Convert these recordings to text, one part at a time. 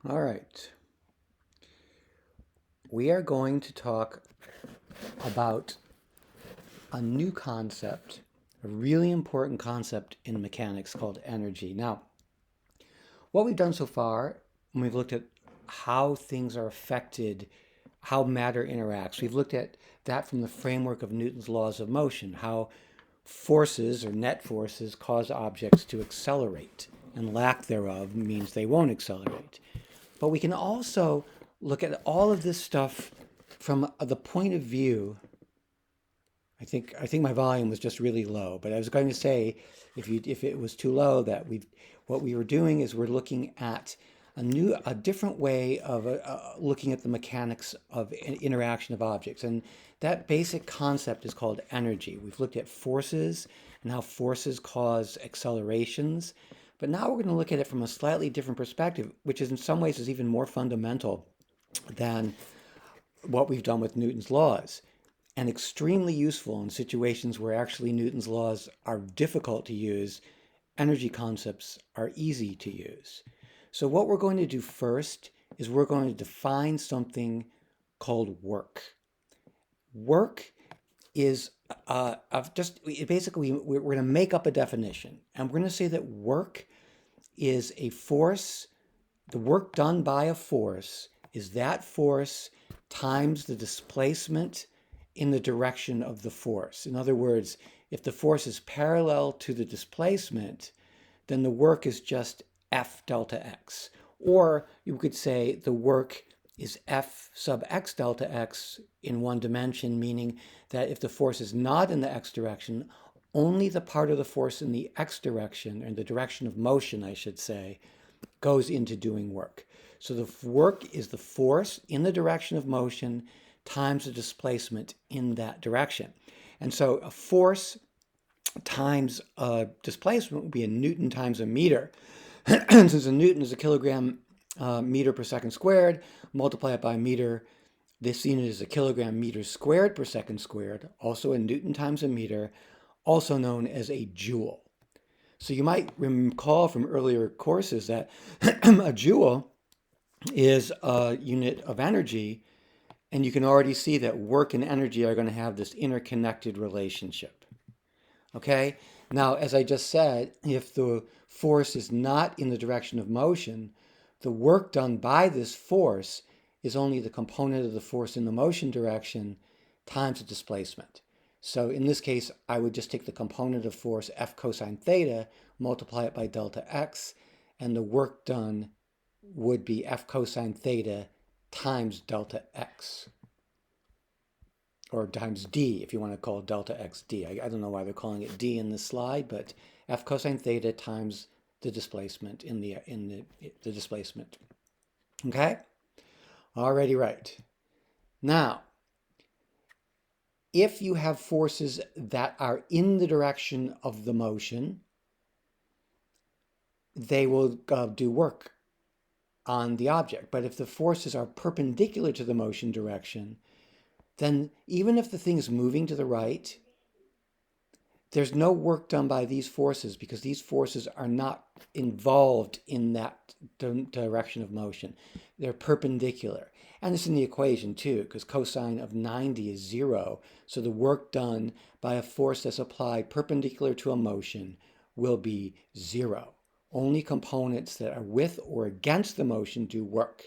All right. We are going to talk about a new concept, a really important concept in mechanics called energy. Now, what we've done so far, when we've looked at how things are affected, how matter interacts, we've looked at that from the framework of Newton's laws of motion, how forces or net forces cause objects to accelerate, and lack thereof means they won't accelerate. But we can also look at all of this stuff from the point of view. I think my volume was just really low, but I was going to say if it was too low that we what we were doing is we're looking at a different way of looking at the mechanics of interaction of objects, and that basic concept is called energy. We've looked at forces and how forces cause accelerations, but now we're going to look at it from a slightly different perspective, which is in some ways is even more fundamental than what we've done with Newton's laws, and extremely useful in situations where actually Newton's laws are difficult to use. Energy concepts are easy to use. So what we're going to do first is we're going to define something called work. Work is just basically we're going to make up a definition, and we're going to say that work is a force. The work done by a force is that force times the displacement in the direction of the force. In other words, if the force is parallel to the displacement, then the work is just F delta x. Or you could say the work is F sub x delta x in one dimension, meaning that if the force is not in the x direction, only the part of the force in the x direction, or in the direction of motion, I should say, goes into doing work. So the work is the force in the direction of motion times the displacement in that direction. And so a force times a displacement would be a Newton times a meter. Since a Newton is a kilogram meter per second squared, multiply it by a meter. This unit is a kilogram meters squared per second squared, also a Newton times a meter, also known as a joule. So you might recall from earlier courses that a joule is a unit of energy, and you can already see that work and energy are going to have this interconnected relationship. Okay? Now, as I just said, if the force is not in the direction of motion, the work done by this force is only the component of the force in the motion direction times the displacement. So in this case, I would just take the component of force F cosine theta, multiply it by delta x, and the work done would be F cosine theta times delta x, or times d if you want to call delta x d. I don't know why they're calling it d in this slide, but F cosine theta times the displacement in the displacement. Okay? Already right. Now, if you have forces that are in the direction of the motion, they will do work on the object. But if the forces are perpendicular to the motion direction, then even if the thing is moving to the right, there's no work done by these forces because these forces are not involved in that direction of motion. They're perpendicular. And this is in the equation too, because cosine of 90 is 0. So the work done by a force that's applied perpendicular to a motion will be 0. Only components that are with or against the motion do work.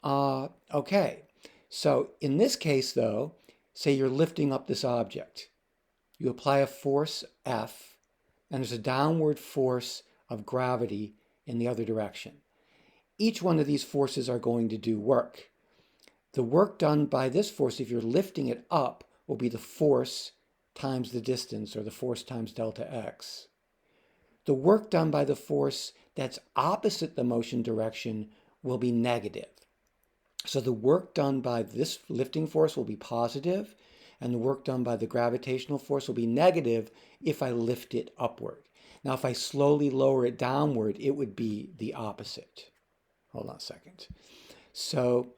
Okay, so in this case though, say you're lifting up this object. You apply a force F, and there's a downward force of gravity in the other direction. Each one of these forces are going to do work. The work done by this force, if you're lifting it up, will be the force times the distance, or the force times delta x. The work done by the force that's opposite the motion direction will be negative. So the work done by this lifting force will be positive, and the work done by the gravitational force will be negative if I lift it upward. Now, if I slowly lower it downward, it would be the opposite. Hold on a second. So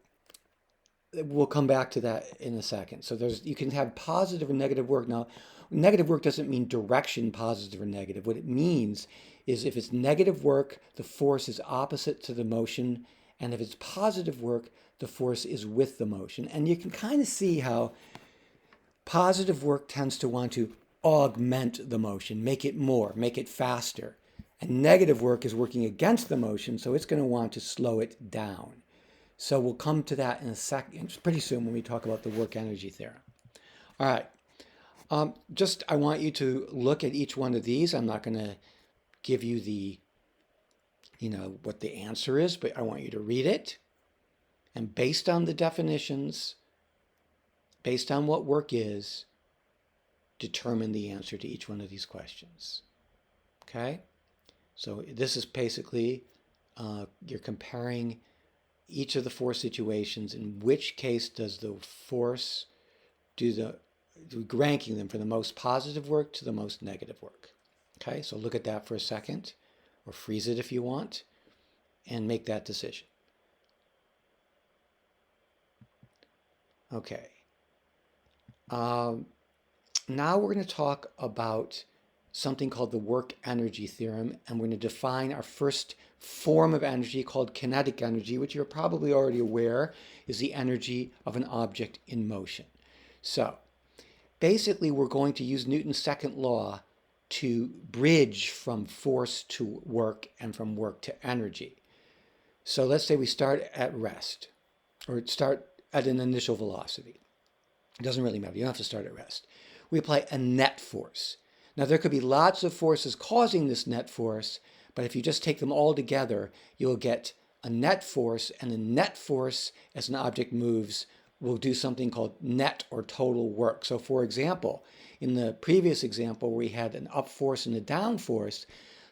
we'll come back to that in a second. So you can have positive and negative work. Now, negative work doesn't mean direction positive or negative. What it means is if it's negative work, the force is opposite to the motion, and if it's positive work, the force is with the motion. And you can kind of see how positive work tends to want to augment the motion, make it more, make it faster. And negative work is working against the motion, so it's going to want to slow it down. So we'll come to that in a second, pretty soon when we talk about the work energy theorem. All right. I want you to look at each one of these. I'm not going to give you the, what the answer is, but I want you to read it. And based on the definitions, based on what work is, determine the answer to each one of these questions. Okay? So this is basically, you're comparing each of the four situations. In which case does the force ranking them from the most positive work to the most negative work. Okay, so look at that for a second, or freeze it if you want, and make that decision. Okay. Now we're going to talk about something called the work energy theorem, and we're going to define our first form of energy called kinetic energy, which you're probably already aware is the energy of an object in motion. So basically, we're going to use Newton's second law to bridge from force to work and from work to energy. So let's say we start at rest, or start at an initial velocity. It doesn't really matter. You don't have to start at rest. We apply a net force. Now, there could be lots of forces causing this net force, but if you just take them all together, you'll get a net force, and the net force, as an object moves, will do something called net or total work. So for example, in the previous example where we had an up force and a down force,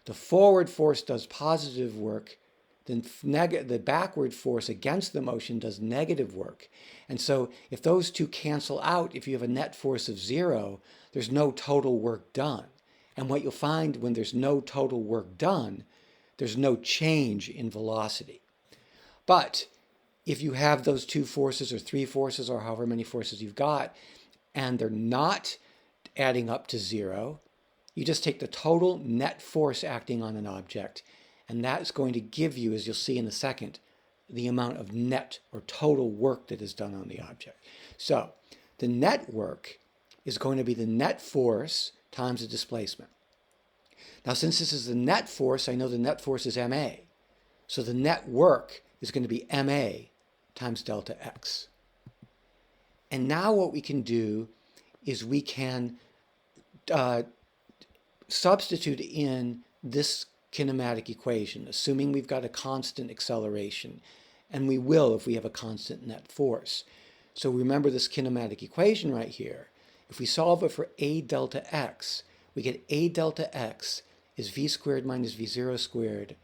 the forward force does positive work, then the backward force against the motion does negative work. And so if those two cancel out, if you have a net force of 0, there's no total work done. And what you'll find when there's no total work done, there's no change in velocity. But if you have those two forces or three forces or however many forces you've got, and they're not adding up to 0, you just take the total net force acting on an object, and that's going to give you, as you'll see in a second, the amount of net or total work that is done on the object. So the net work is going to be the net force times the displacement. Now, since this is the net force, I know the net force is ma. So the net work is going to be ma times delta x. And now what we can do is we can substitute in this kinematic equation, assuming we've got a constant acceleration, and we will if we have a constant net force. So remember this kinematic equation right here. If we solve it for a delta x, we get a delta x is v squared minus v0 squared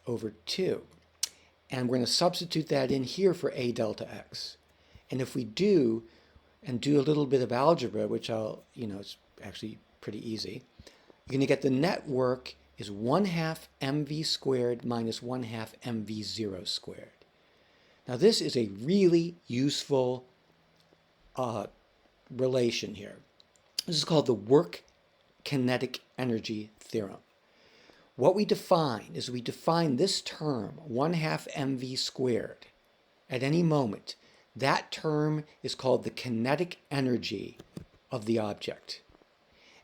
over 2. And we're going to substitute that in here for a delta x. And if we do, and do a little bit of algebra, which it's actually pretty easy, you're going to get the net work is 1/2 mv squared minus 1/2 mv0 squared. Now this is a really useful relation here. This is called the work kinetic energy theorem. What we define is we define this term, 1/2 mv squared, at any moment. That term is called the kinetic energy of the object.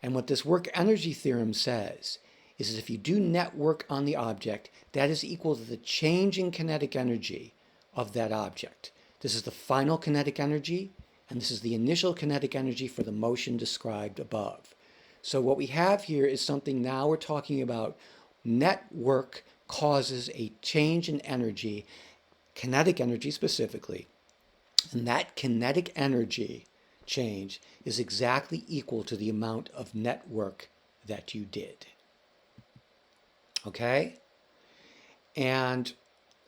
And what this work energy theorem says is that if you do net work on the object, that is equal to the change in kinetic energy of that object. This is the final kinetic energy, and this is the initial kinetic energy for the motion described above. So what we have here is something, now we're talking about net work causes a change in energy, kinetic energy specifically, and that kinetic energy change is exactly equal to the amount of net work that you did. Okay? And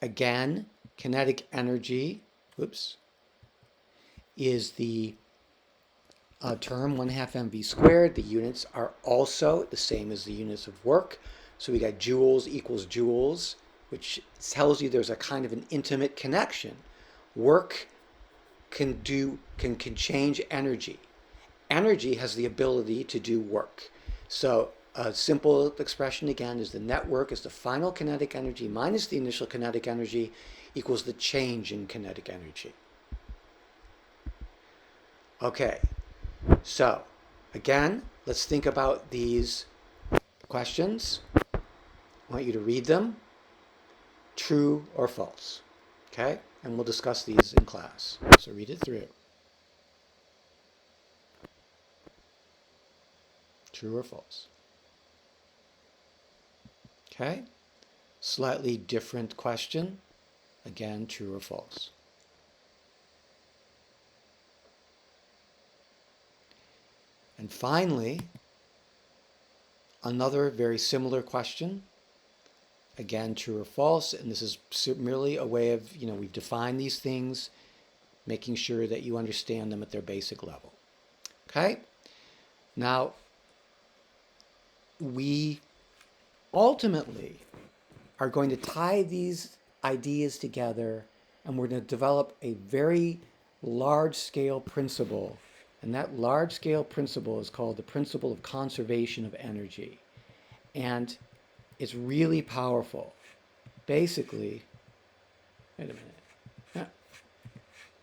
again, kinetic energy, is the term 1/2 mv squared. The units are also the same as the units of work. So we got joules equals joules, which tells you there's a kind of an intimate connection. Work can change energy. Energy has the ability to do work. So a simple expression again is the net work is the final kinetic energy minus the initial kinetic energy equals the change in kinetic energy. Okay, so again, let's think about these questions. I want you to read them, true or false. Okay, and we'll discuss these in class. So read it through. True or false. Okay, slightly different question. Again, true or false. And finally, another very similar question. Again, true or false. And this is merely a way of, we've defined these things, making sure that you understand them at their basic level. Okay? Now, we ultimately are going to tie these ideas together, and we're going to develop a very large-scale principle. And that large-scale principle is called the principle of conservation of energy. And it's really powerful. Basically, wait a minute.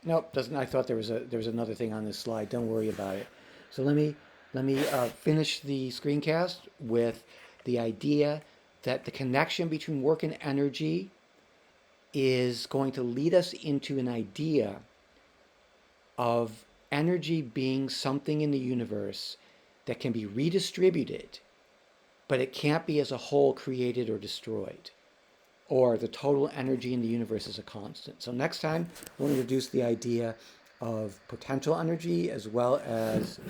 Nope, doesn't. I thought there was another thing on this slide. Don't worry about it. So let me finish the screencast with the idea that the connection between work and energy is going to lead us into an idea of energy being something in the universe that can be redistributed, but it can't be as a whole created or destroyed, or the total energy in the universe is a constant. So next time, we'll introduce the idea of potential energy as well as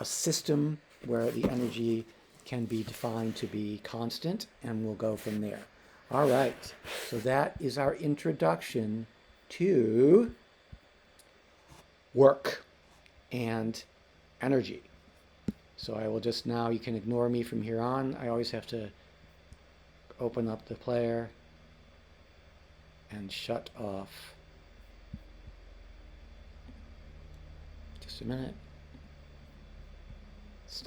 a system where the energy can be defined to be constant, and we'll go from there. All right, so that is our introduction to work and energy. So I will just now, you can ignore me from here on. I always have to open up the player and shut off. Just a minute.